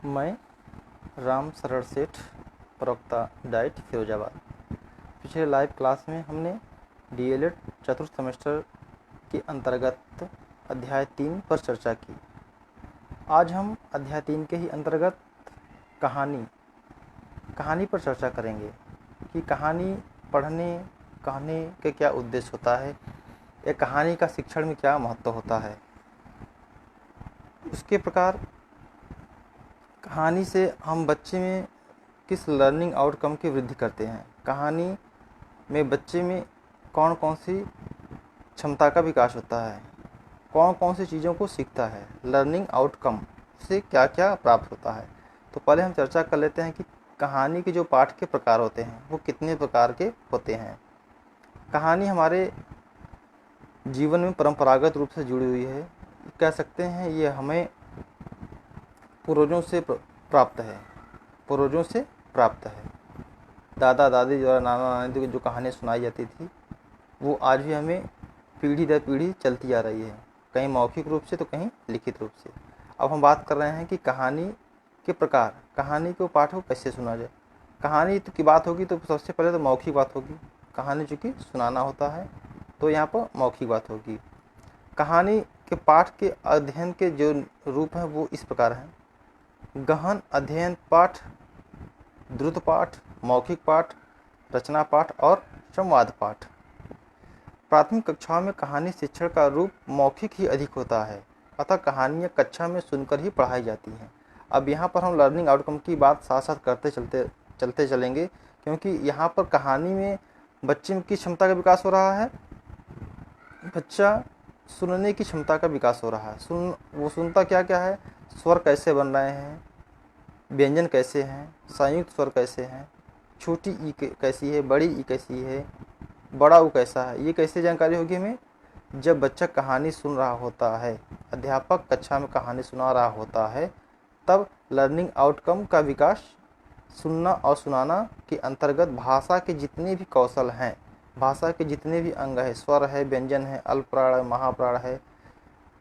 मैं राम शरण सेठ, प्रवक्ता डाइट फिरोजाबाद। पिछले लाइव क्लास में हमने डीएलएड चतुर्थ सेमेस्टर के अंतर्गत अध्याय 3 पर चर्चा की। आज हम अध्याय 3 के ही अंतर्गत कहानी पर चर्चा करेंगे कि कहानी पढ़ने कहने के क्या उद्देश्य होता है, या कहानी का शिक्षण में क्या महत्व होता है। उसके प्रकार कहानी से हम बच्चे में किस लर्निंग आउटकम की वृद्धि करते हैं, कहानी में बच्चे में कौन कौन सी क्षमता का विकास होता है, कौन कौन सी चीज़ों को सीखता है, लर्निंग आउटकम से क्या क्या प्राप्त होता है। तो पहले हम चर्चा कर लेते हैं कि कहानी के जो पाठ के प्रकार होते हैं वो कितने प्रकार के होते हैं। कहानी हमारे जीवन में परंपरागत रूप से जुड़ी हुई है, कह सकते हैं ये हमें पूर्वजों से प्राप्त है। दादा दादी द्वारा, नाना नानी की जो कहानियाँ सुनाई जाती थी वो आज भी हमें पीढ़ी दर पीढ़ी चलती आ रही है, कहीं मौखिक रूप से तो कहीं लिखित रूप से। अब हम बात कर रहे हैं कि कहानी के प्रकार, कहानी के पाठ को कैसे सुना जाए। कहानी की बात होगी तो सबसे पहले तो मौखिक बात होगी। कहानी चूँकि सुनाना होता है तो यहाँ पर मौखिक बात होगी। कहानी के पाठ के अध्ययन के जो रूप हैं वो इस प्रकार हैं: गहन अध्ययन पाठ, द्रुत पाठ, मौखिक पाठ, रचना पाठ और संवाद पाठ। प्राथमिक कक्षाओं में कहानी शिक्षण का रूप मौखिक ही अधिक होता है, अतः कहानियाँ कक्षा में सुनकर ही पढ़ाई जाती हैं। अब यहाँ पर हम लर्निंग आउटकम की बात साथ साथ करते चलते चलेंगे, क्योंकि यहाँ पर कहानी में बच्चे की क्षमता का विकास हो रहा है। बच्चा सुनने की क्षमता का विकास हो रहा है। वो सुनता क्या क्या है, स्वर कैसे बन रहे हैं, व्यंजन कैसे हैं, संयुक्त स्वर कैसे हैं, छोटी ई कैसी है, बड़ी ई कैसी है, बड़ा ऊ कैसा है, ये कैसे जानकारी होगी हमें जब बच्चा कहानी सुन रहा होता है, अध्यापक कक्षा में कहानी सुना रहा होता है, तब लर्निंग आउटकम का विकास सुनना और सुनाना के अंतर्गत भाषा के जितने भी कौशल हैं, भाषा के जितने भी अंग है, स्वर है, व्यंजन है, अल्पप्राण है, महाप्राण है,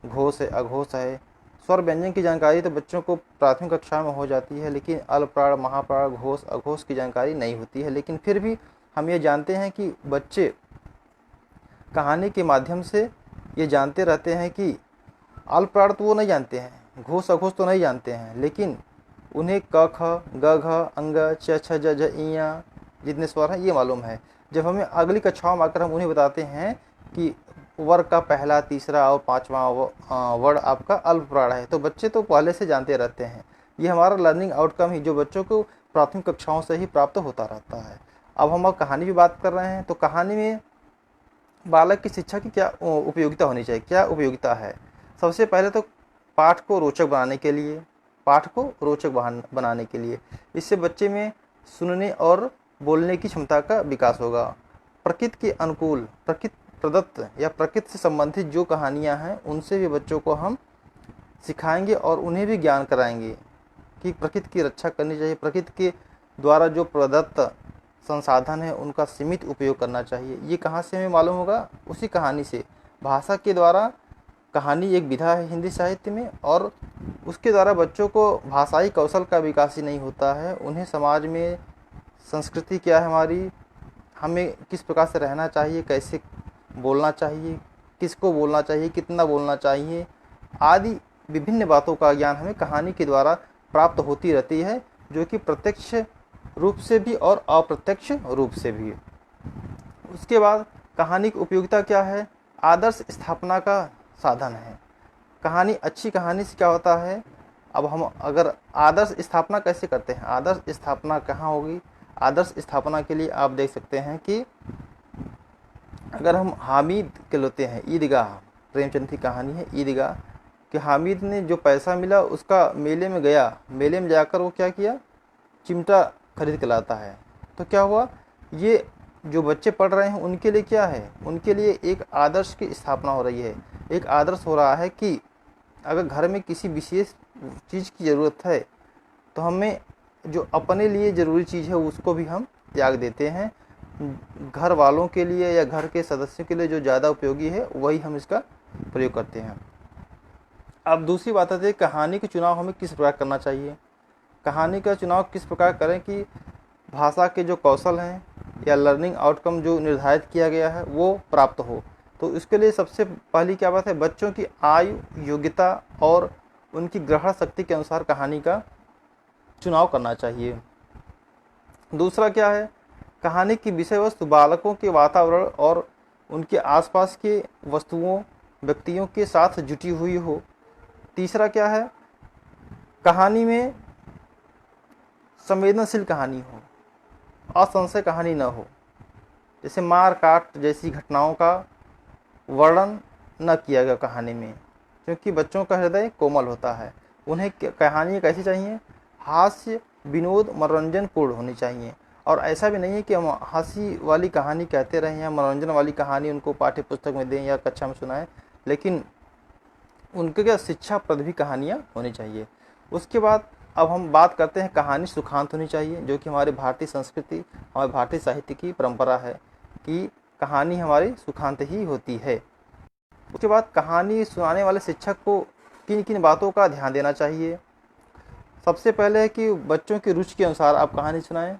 घोष है, अघोष है। स्वर व्यंजन की जानकारी तो बच्चों को प्राथमिक कक्षा में हो जाती है, लेकिन अल्पप्राण, महाप्राण, घोष, अघोष की जानकारी नहीं होती है। लेकिन फिर भी हम ये जानते हैं कि बच्चे कहानी के माध्यम से ये जानते रहते हैं कि अल्पप्राण तो वो नहीं जानते हैं, घोष अघोष तो नहीं जानते हैं, लेकिन उन्हें क ख ग घ अंग च छ ज झ इयां जितने स्वर हैं ये मालूम है। जब हमें अगली कक्षाओं में आकर हम उन्हें बताते हैं कि वर्ग का पहला, तीसरा और पांचवा वर्ड आपका अल्पप्राण है, तो बच्चे तो पहले से जानते रहते हैं। ये हमारा लर्निंग आउटकम ही जो बच्चों को प्राथमिक कक्षाओं से ही प्राप्त होता रहता है। अब हम कहानी की बात कर रहे हैं, तो कहानी में बालक की शिक्षा की क्या उपयोगिता होनी चाहिए, क्या उपयोगिता है। सबसे पहले तो पाठ को रोचक बनाने के लिए इससे बच्चे में सुनने और बोलने की क्षमता का विकास होगा। प्रकृति के अनुकूल, प्रकृति प्रदत्त या प्रकृति से संबंधित जो कहानियाँ हैं उनसे भी बच्चों को हम सिखाएंगे और उन्हें भी ज्ञान कराएंगे कि प्रकृति की रक्षा करनी चाहिए। प्रकृति के द्वारा जो प्रदत्त संसाधन है उनका सीमित उपयोग करना चाहिए। ये कहाँ से हमें मालूम होगा, उसी कहानी से। भाषा के द्वारा, कहानी एक विधा है हिंदी साहित्य में, और उसके द्वारा बच्चों को भाषाई कौशल का विकास ही नहीं होता है, उन्हें समाज में संस्कृति क्या है हमारी, हमें किस प्रकार से रहना चाहिए, कैसे बोलना चाहिए, किसको बोलना चाहिए, कितना बोलना चाहिए आदि विभिन्न बातों का ज्ञान हमें कहानी के द्वारा प्राप्त होती रहती है, जो कि प्रत्यक्ष रूप से भी और अप्रत्यक्ष रूप से भी। उसके बाद कहानी की उपयोगिता क्या है, आदर्श स्थापना का साधन है। कहानी, अच्छी कहानी से क्या होता है, अब हम अगर आदर्श स्थापना कैसे करते हैं, आदर्श स्थापना कहाँ होगी। आदर्श स्थापना के लिए आप देख सकते हैं कि अगर हम हामिद के लेते हैं, ईदगाह, प्रेमचंद की कहानी है ईदगाह, कि हामिद ने जो पैसा मिला उसका मेले में गया, मेले में जाकर वो क्या किया, चिमटा खरीद के लाता है। तो क्या हुआ, ये जो बच्चे पढ़ रहे हैं उनके लिए क्या है, उनके लिए एक आदर्श की स्थापना हो रही है। एक आदर्श हो रहा है कि अगर घर में किसी विशेष चीज़ की ज़रूरत है तो हमें जो अपने लिए ज़रूरी चीज़ है उसको भी हम त्याग देते हैं, घर वालों के लिए या घर के सदस्यों के लिए जो ज़्यादा उपयोगी है वही हम इसका प्रयोग करते हैं। अब दूसरी बात आती है कहानी के चुनाव हमें किस प्रकार करना चाहिए। कहानी का चुनाव किस प्रकार करें कि भाषा के जो कौशल हैं या लर्निंग आउटकम जो निर्धारित किया गया है वो प्राप्त हो। तो इसके लिए सबसे पहली क्या बात है, बच्चों की आयु, योग्यता और उनकी ग्रहण शक्ति के अनुसार कहानी का चुनाव करना चाहिए। दूसरा क्या है, कहानी की विषय वस्तु बालकों के वातावरण और उनके आसपास के वस्तुओं, व्यक्तियों के साथ जुटी हुई हो। तीसरा क्या है, कहानी में संवेदनशील कहानी हो, असंशय कहानी न हो, जैसे मार काट जैसी घटनाओं का वर्णन न किया गया कहानी में, क्योंकि बच्चों का हृदय कोमल होता है। उन्हें कहानी कैसी चाहिए, हास्य, विनोद, मनोरंजन पूर्ण होनी चाहिए। और ऐसा भी नहीं है कि हम हंसी वाली कहानी कहते रहें या मनोरंजन वाली कहानी उनको पाठ्य पुस्तक में दें या कक्षा में सुनाएं, लेकिन उनके क्या शिक्षाप्रद भी कहानियाँ होनी चाहिए। उसके बाद अब हम बात करते हैं, कहानी सुखांत होनी चाहिए, जो कि हमारे भारतीय संस्कृति, हमारे भारतीय साहित्य की परंपरा है कि कहानी हमारी सुखांत ही होती है। उसके बाद कहानी सुनाने वाले शिक्षक को किन किन बातों का ध्यान देना चाहिए। सबसे पहले है कि बच्चों की रुचि के अनुसार आप कहानी सुनाएं,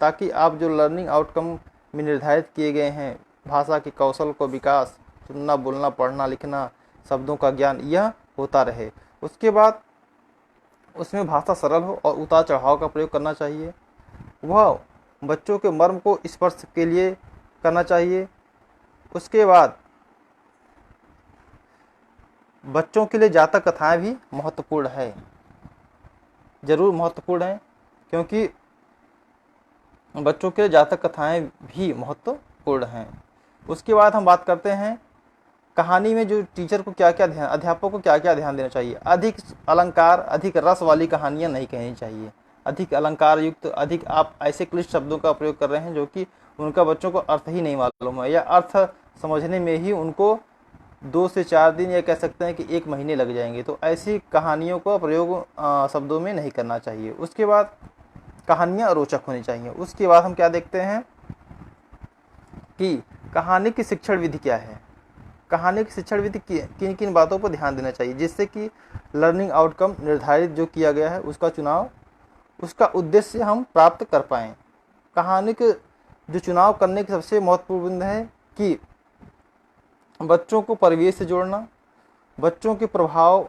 ताकि आप जो लर्निंग आउटकम में निर्धारित किए गए हैं, भाषा के कौशल को विकास, सुनना, बोलना, पढ़ना, लिखना, शब्दों का ज्ञान, यह होता रहे। उसके बाद उसमें भाषा सरल हो और उतार चढ़ाव का प्रयोग करना चाहिए। वह बच्चों के मर्म को स्पर्श के लिए करना चाहिए। उसके बाद बच्चों के लिए जातक कथाएं भी महत्वपूर्ण है, ज़रूर महत्वपूर्ण है, क्योंकि बच्चों के लिए जातक कथाएं भी महत्वपूर्ण हैं। उसके बाद हम बात करते हैं कहानी में जो टीचर को क्या क्या ध्यान, अध्यापक को क्या क्या ध्यान देना चाहिए। अधिक अलंकार, अधिक रस वाली कहानियाँ नहीं कहनी चाहिए। अधिक अलंकार युक्त, अधिक आप ऐसे क्लिष्ट शब्दों का प्रयोग कर रहे हैं जो कि उनका बच्चों को अर्थ ही नहीं मालूम है, या अर्थ समझने में ही उनको 2 से 4 दिन या कह सकते हैं कि 1 महीने लग जाएंगे। तो ऐसी कहानियों का प्रयोग शब्दों में नहीं करना चाहिए। उसके बाद कहानियाँ रोचक होनी चाहिए। उसके बाद हम क्या देखते हैं कि कहानी की शिक्षण विधि क्या है। कहानी की शिक्षण विधि किन किन बातों पर ध्यान देना चाहिए, जिससे कि लर्निंग आउटकम निर्धारित जो किया गया है उसका चुनाव, उसका उद्देश्य हम प्राप्त कर पाएँ। कहानी के जो चुनाव करने की सबसे महत्वपूर्ण है कि बच्चों को परिवेश से जोड़ना, बच्चों के प्रभाव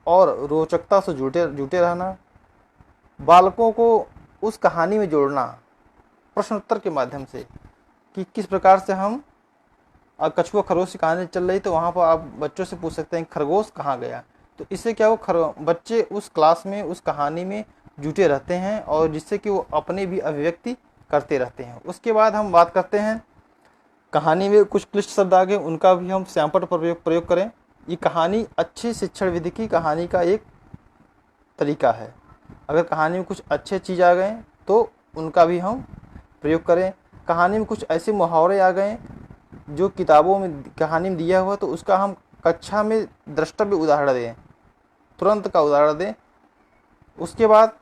और रोचकता से जुटे रहना, बालकों को उस कहानी में जोड़ना प्रश्नोत्तर के माध्यम से कि किस प्रकार से हम कछुआ खरगोश की कहानी चल रही, तो वहाँ पर आप बच्चों से पूछ सकते हैं खरगोश कहाँ गया। तो इससे क्या हो, बच्चे उस क्लास में, उस कहानी में जुटे रहते हैं और जिससे कि वो अपने भी अभिव्यक्ति करते रहते हैं। उसके बाद हम बात करते हैं कहानी में कुछ क्लिष्ट शब्द आ गए, उनका भी हम श्यामपट्ट प्रयोग करें। ये कहानी अच्छी शिक्षण विधि की कहानी का एक तरीका है। अगर कहानी में कुछ अच्छे चीज़ आ गए तो उनका भी हम प्रयोग करें। कहानी में कुछ ऐसे मुहावरे आ गए जो किताबों में कहानी में दिया हुआ, तो उसका हम कक्षा में द्रष्टव्य उदाहरण दें, तुरंत का उदाहरण दें। उसके बाद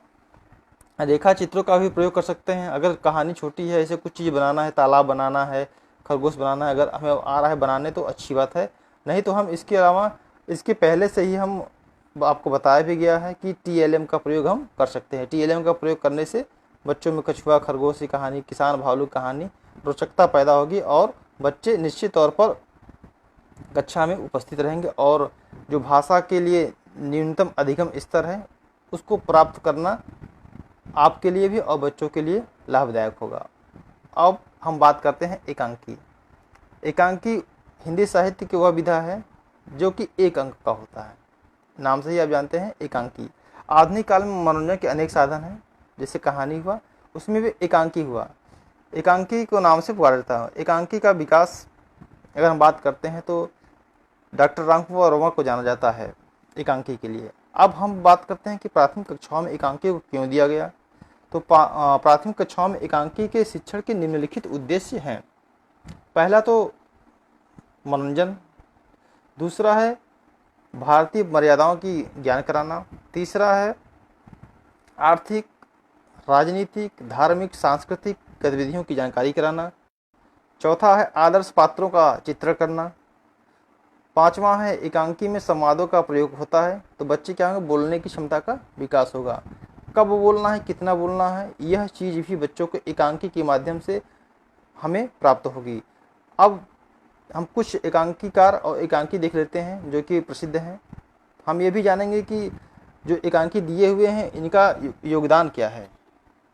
रेखा चित्रों का भी प्रयोग कर सकते हैं। अगर कहानी छोटी है, ऐसे कुछ चीज़ बनाना है, तालाब बनाना है, खरगोश बनाना है, अगर हमें आ रहा है बनाने तो अच्छी बात है, नहीं तो हम इसके अलावा, इसके पहले से ही हम आपको बताया भी गया है कि TLM का प्रयोग हम कर सकते हैं। TLM का प्रयोग करने से बच्चों में कछुआ खरगोश की कहानी, किसान भालू कहानी, रोचकता पैदा होगी और बच्चे निश्चित तौर पर कक्षा में उपस्थित रहेंगे और जो भाषा के लिए न्यूनतम अधिगम स्तर है उसको प्राप्त करना आपके लिए भी और बच्चों के लिए लाभदायक होगा। अब हम बात करते हैं एकांकी। एकांकी हिंदी साहित्य की वह विधा है जो कि 1 अंक का होता है। नाम से ही आप जानते हैं एकांकी। आधुनिक काल में मनोरंजन के अनेक साधन हैं, जैसे कहानी हुआ, उसमें भी एकांकी हुआ। एकांकी को नाम से पुकारा जाता है। एकांकी का विकास अगर हम बात करते हैं तो डॉक्टर रामकुमार वर्मा को जाना जाता है एकांकी के लिए। अब हम बात करते हैं कि प्राथमिक कक्षाओं में एकांकी को क्यों दिया गया। तो प्राथमिक कक्षाओं में एकांकी के शिक्षण के निम्नलिखित उद्देश्य हैं। पहला तो मनोरंजन, दूसरा है भारतीय मर्यादाओं की ज्ञान कराना, तीसरा है आर्थिक, राजनीतिक, धार्मिक, सांस्कृतिक गतिविधियों की जानकारी कराना, चौथा है आदर्श पात्रों का चित्रण करना, पांचवा है एकांकी में संवादों का प्रयोग होता है, तो बच्चे क्या होंगे, बोलने की क्षमता का विकास होगा। कब बोलना है, कितना बोलना है, यह चीज़ भी बच्चों को एकांकी के माध्यम से हमें प्राप्त होगी। अब हम कुछ एकांकीकार और एकांकी देख लेते हैं जो कि प्रसिद्ध हैं। हम ये भी जानेंगे कि जो एकांकी दिए हुए हैं इनका योगदान क्या है।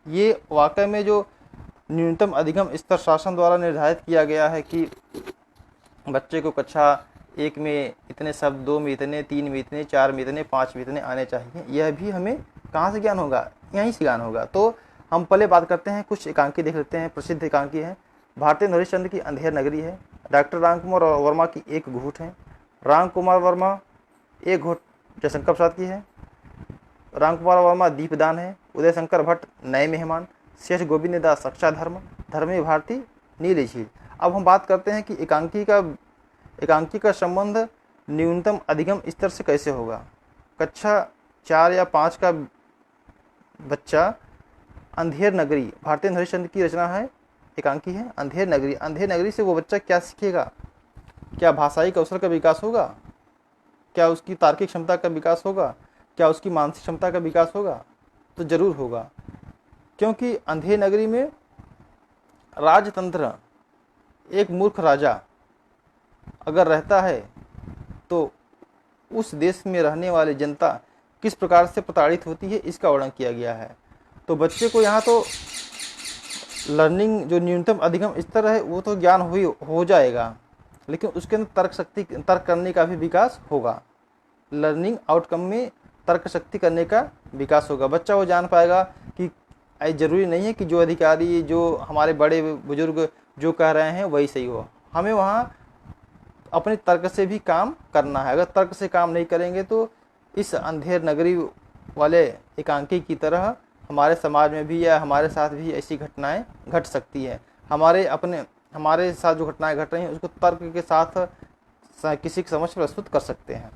ये वाकई में जो न्यूनतम अधिगम स्तर शासन द्वारा निर्धारित किया गया है कि बच्चे को कक्षा 1 में इतने शब्द, 2 में इतने, 3 में इतने, 4 में इतने, 5 में इतने आने चाहिए, यह भी हमें कहाँ से ज्ञान होगा, यहीं से ज्ञान होगा। तो हम पहले बात करते हैं, कुछ एकांकी देख लेते हैं। प्रसिद्ध एकांकी है भारतेंद्र हरिश्चंद्र की अंधेर नगरी है, डॉक्टर रामकुमार वर्मा की एक घूंट है, रामकुमार वर्मा एक घूंट जयशंकर प्रसाद की है, रामकुमार वर्मा दीपदान है, उदय शंकर भट्ट नए मेहमान, शेष गोविंद दास साक्षाधर्म, धर्मी भारती नीली झील। अब हम बात करते हैं कि एकांकी का संबंध न्यूनतम अधिगम स्तर से कैसे होगा। कक्षा 4 या 5 का बच्चा अंधेर नगरी, भारतेंद्र हरिश्चंद्र की रचना है, एकांकी है अंधेर नगरी। अंधेर नगरी से वो बच्चा क्या सीखेगा? क्या भाषाई कौशल का विकास होगा? क्या उसकी तार्किक क्षमता का विकास होगा? क्या उसकी मानसिक क्षमता का विकास होगा? तो जरूर होगा, क्योंकि अंधेर नगरी में राजतंत्र, एक मूर्ख राजा अगर रहता है तो उस देश में रहने वाली जनता किस प्रकार से प्रताड़ित होती है, इसका वर्णन किया गया है। तो बच्चे को यहाँ तो लर्निंग जो न्यूनतम अधिगम स्तर है वो तो ज्ञान हो जाएगा, लेकिन उसके अंदर तर्क करने का भी विकास होगा। लर्निंग आउटकम में तर्क शक्ति करने का विकास होगा। बच्चा वो जान पाएगा कि ज़रूरी नहीं है कि जो अधिकारी, जो हमारे बड़े बुजुर्ग जो कह रहे हैं वही सही हो, हमें वहाँ अपने तर्क से भी काम करना है। अगर तर्क से काम नहीं करेंगे तो इस अंधेर नगरी वाले एकांकी की तरह हमारे समाज में भी या हमारे साथ भी ऐसी घटनाएं घट सकती है। हमारे साथ जो घटनाएं घट रही हैं उसको तर्क के साथ किसी के समक्ष प्रस्तुत कर सकते हैं।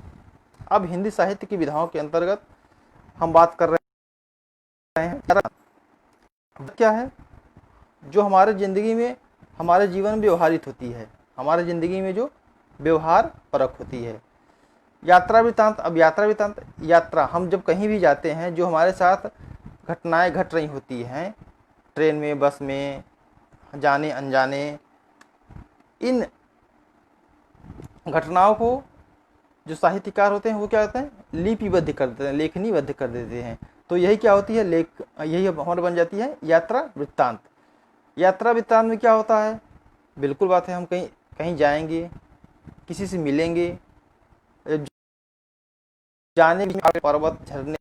अब हिंदी साहित्य की विधाओं के अंतर्गत हम बात कर रहे हैं, क्या है जो हमारे ज़िंदगी में, हमारे जीवन में व्यवहारित होती है, हमारे ज़िंदगी में जो व्यवहार परक होती है। यात्रा वृत्तांत। अब यात्रा हम जब कहीं भी जाते हैं, जो हमारे साथ घटनाएं घट रही होती हैं, ट्रेन में, बस में, जाने अनजाने, इन घटनाओं को जो साहित्यकार होते हैं वो क्या होते हैं, लिपिबद्ध कर देते हैं, लेखनीबद्ध कर देते हैं। तो यही क्या होती है, यही हमारे बन जाती है यात्रा वृत्तांत। यात्रा वृत्तांत में क्या होता है, बिल्कुल बात है, हम कहीं जाएंगे, किसी से मिलेंगे, जाने के पर्वत, झरने,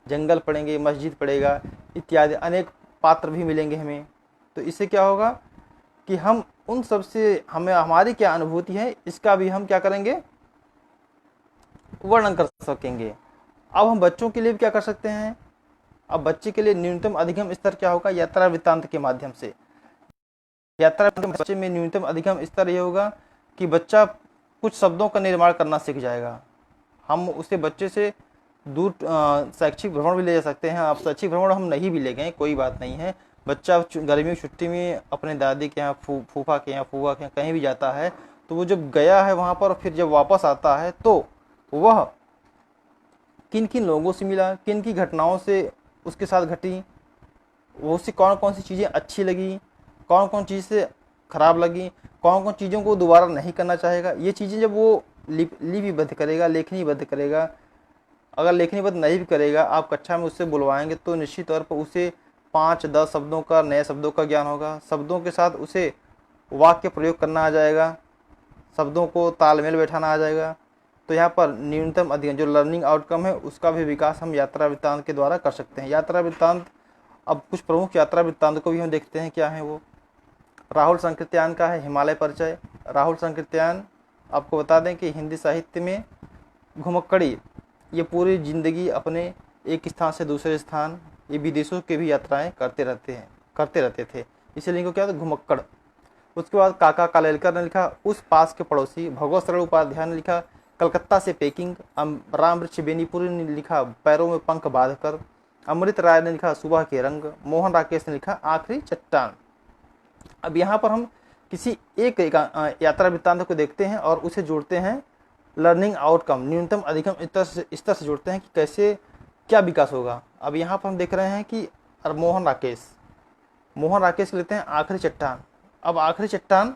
जंगल पड़ेंगे, मस्जिद पड़ेगा, इत्यादि अनेक पात्र भी मिलेंगे हमें। तो इससे क्या होगा कि हम उन सब से हमारी क्या अनुभूति है इसका भी हम क्या करेंगे, वर्णन कर सकेंगे। अब हम बच्चों के लिए भी क्या कर सकते हैं, अब बच्चे के लिए न्यूनतम अधिगम स्तर क्या होगा, यात्रा वृत्तांत के माध्यम से। यात्रा बच्चे में न्यूनतम अधिगम स्तर ये होगा कि बच्चा कुछ शब्दों का निर्माण करना सीख जाएगा। हम उसे बच्चे से दूर शैक्षिक भ्रमण भी ले जा सकते हैं। अब शैक्षिक भ्रमण हम नहीं भी ले गए कोई बात नहीं है, बच्चा गर्मियों की छुट्टी में अपने दादी के यहाँ, फूफा के यहाँ, फूफा के यहाँ कहीं भी जाता है, तो वो जब गया है वहाँ पर, फिर जब वापस आता है तो वह किन किन लोगों से मिला, किन की घटनाओं से उसके साथ घटी, वो उससे कौन कौन सी चीज़ें अच्छी लगी, कौन कौन चीज़ से ख़राब लगी, कौन कौन चीज़ों को दोबारा नहीं करना चाहेगा, ये चीज़ें जब वो लिपिबद्ध करेगा, लेखनीबद्ध करेगा। अगर लेखनीबद्ध नहीं भी करेगा, आप कक्षा में उससे बुलवाएंगे तो निश्चित तौर पर उसे 5-10 शब्दों का, नए शब्दों का ज्ञान होगा। शब्दों के साथ उसे वाक्य प्रयोग करना आ जाएगा, शब्दों को तालमेल बैठाना आ जाएगा। तो यहाँ पर न्यूनतम अधिगम जो लर्निंग आउटकम है उसका भी विकास हम यात्रा वृत्तांत के द्वारा कर सकते हैं। यात्रा वृत्तांत, अब कुछ प्रमुख यात्रा वृत्तांत को भी हम देखते हैं क्या है वो। राहुल संकृत्यान का है हिमालय परिचय। राहुल संकृत्यान, आपको बता दें कि हिंदी साहित्य में घुमक्कड़ी, ये पूरी ज़िंदगी अपने एक स्थान से दूसरे स्थान, ये विदेशों की भी यात्राएं करते रहते थे, इसलिए इनको क्या था, घुमक्कड़। उसके बाद काका कालेलकर ने लिखा उस पास के पड़ोसी। भगवत सरल उपाध्याय ने लिखा कलकत्ता से पेकिंग। राम वृक्ष बेनीपुरी ने लिखा पैरों में पंख बांध कर। अमृत राय ने लिखा सुबह के रंग। मोहन राकेश ने लिखा आखिरी चट्टान। अब यहाँ पर हम किसी एक यात्रा वृत्तांत को देखते हैं और उसे जोड़ते हैं लर्निंग आउटकम, न्यूनतम अधिगम स्तर से जोड़ते हैं कि कैसे क्या विकास होगा। अब यहाँ पर हम देख रहे हैं कि मोहन राकेश लेते हैं आखिरी चट्टान। अब आखिरी चट्टान,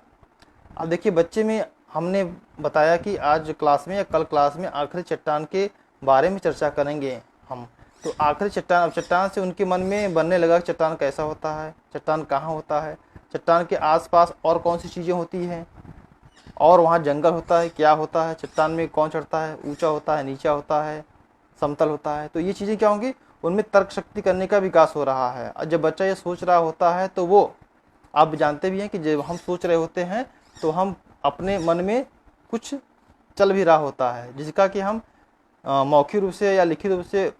अब देखिए बच्चे में हमने बताया कि आज क्लास में या कल क्लास में आखिरी चट्टान के बारे में चर्चा करेंगे हम। तो आखिरी चट्टान, अब चट्टान से उनके मन में बनने लगा कि चट्टान कैसा होता है, चट्टान कहाँ होता है, चट्टान के आसपास और कौन सी चीज़ें होती हैं, और वहाँ जंगल होता है, क्या होता है, चट्टान में कौन चढ़ता है, ऊंचा होता है, नीचा होता है, समतल होता है। तो ये चीज़ें क्या होंगी, उनमें तर्क शक्ति करने का विकास हो रहा है। और जब बच्चा ये सोच रहा होता है तो वो, आप जानते भी हैं कि जब हम सोच रहे होते हैं तो हम अपने मन में कुछ चल भी रहा होता है, जिसका कि हम मौखिक रूप से या लिखित रूप से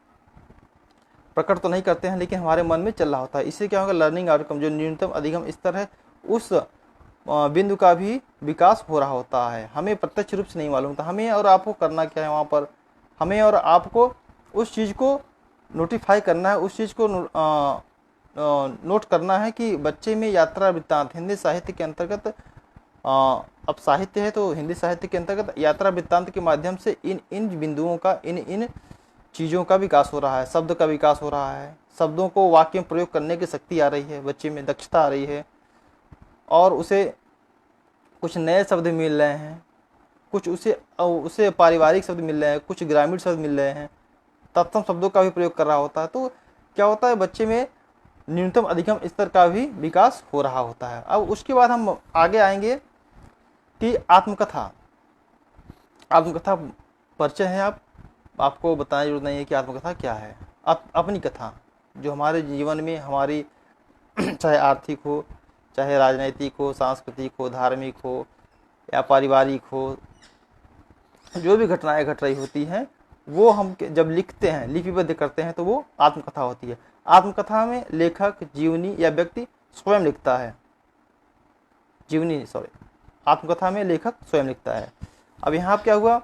प्रकट तो नहीं करते हैं, लेकिन हमारे मन में चल रहा होता है। इससे क्या होगा, लर्निंग आउटकम जो न्यूनतम अधिगम स्तर है उस बिंदु का भी विकास हो रहा होता है। हमें प्रत्यक्ष रूप से नहीं मालूम था। हमें और आपको करना क्या है, वहाँ पर हमें और आपको उस चीज़ को नोटिफाई करना है, उस चीज़ को नोट करना है कि बच्चे में यात्रा वृत्तांत, हिंदी साहित्य के अंतर्गत, अब साहित्य है तो हिंदी साहित्य के अंतर्गत यात्रा वृत्तांत के माध्यम से इन इन बिंदुओं का, इन चीज़ों का विकास हो रहा है, शब्द का विकास हो रहा है, शब्दों को वाक्य में प्रयोग करने की शक्ति आ रही है, बच्चे में दक्षता आ रही है, और उसे कुछ नए शब्द मिल रहे हैं, कुछ उसे पारिवारिक शब्द मिल रहे हैं, कुछ ग्रामीण शब्द मिल रहे हैं, तत्सम शब्दों का भी प्रयोग कर रहा होता है। तो क्या होता है, बच्चे में न्यूनतम अधिगम स्तर का भी विकास हो रहा होता है। अब उसके बाद हम आगे आएंगे कि आत्मकथा परिचय है। आपको बताने की जरूरत नहीं है कि आत्मकथा क्या है। अपनी कथा जो हमारे जीवन में हमारी चाहे आर्थिक हो, चाहे राजनैतिक हो, सांस्कृतिक हो, धार्मिक हो या पारिवारिक हो, जो भी घटनाएं घट रही होती हैं वो हम जब लिखते हैं, लिपिबद्ध करते हैं, तो वो आत्मकथा होती है। आत्मकथा में लेखक जीवनी या व्यक्ति स्वयं लिखता है, आत्मकथा में लेखक स्वयं लिखता है। अब यहाँ क्या हुआ,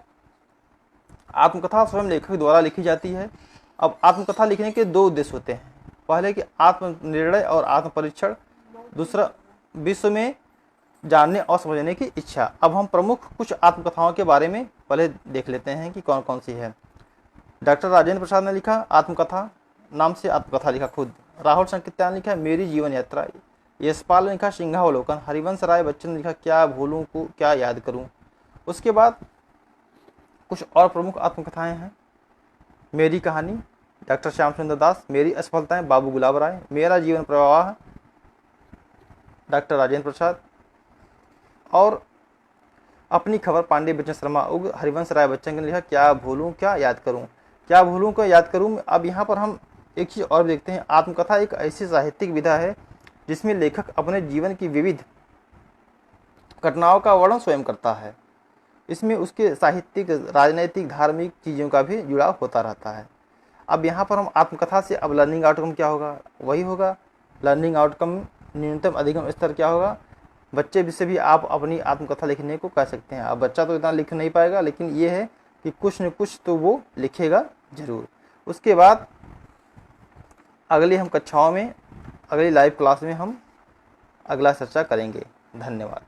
आत्मकथा स्वयं लेखक द्वारा लिखी जाती है। अब आत्मकथा लिखने के दो उद्देश्य होते हैं, पहले कि आत्मनिर्णय और आत्मपरीक्षण, दूसरा विश्व में जानने और समझने की इच्छा। अब हम प्रमुख कुछ आत्मकथाओं के बारे में पहले देख लेते हैं कि कौन कौन सी है। डॉक्टर राजेंद्र प्रसाद ने लिखा आत्मकथा नाम से आत्मकथा लिखा खुद। राहुल संकीर्तन ने लिखा मेरी जीवन यात्रा। यशपाल ने लिखा सिंहावलोकन। हरिवंश राय बच्चन ने लिखा क्या भूलूं को क्या याद करूं। उसके बाद कुछ और प्रमुख आत्मकथाएं हैं। मेरी कहानी डॉक्टर श्याम सुंदर दास, मेरी असफलताएं बाबू गुलाब राय, मेरा जीवन प्रवाह डॉक्टर राजेंद्र प्रसाद, और अपनी खबर पांडे बच्चन शर्मा उग। हरिवंश राय बच्चन ने लिखा क्या भूलूं क्या याद करूं। क्या भूलूं क्या याद करूं। अब यहाँ पर हम एक चीज़ और देखते हैं, आत्मकथा एक ऐसी साहित्यिक विधा है जिसमें लेखक अपने जीवन की विविध घटनाओं का वर्णन स्वयं करता है। इसमें उसके साहित्यिक, राजनैतिक, धार्मिक चीज़ों का भी जुड़ाव होता रहता है। अब यहाँ पर हम आत्मकथा से अब लर्निंग आउटकम क्या होगा, वही होगा लर्निंग आउटकम न्यूनतम अधिगम स्तर क्या होगा। बच्चे से भी आप अपनी आत्मकथा लिखने को कह सकते हैं। अब बच्चा तो इतना लिख नहीं पाएगा, लेकिन ये है कि कुछ न कुछ तो वो लिखेगा ज़रूर। उसके बाद अगली हम कक्षाओं में, अगली लाइव क्लास में हम अगला चर्चा करेंगे। धन्यवाद।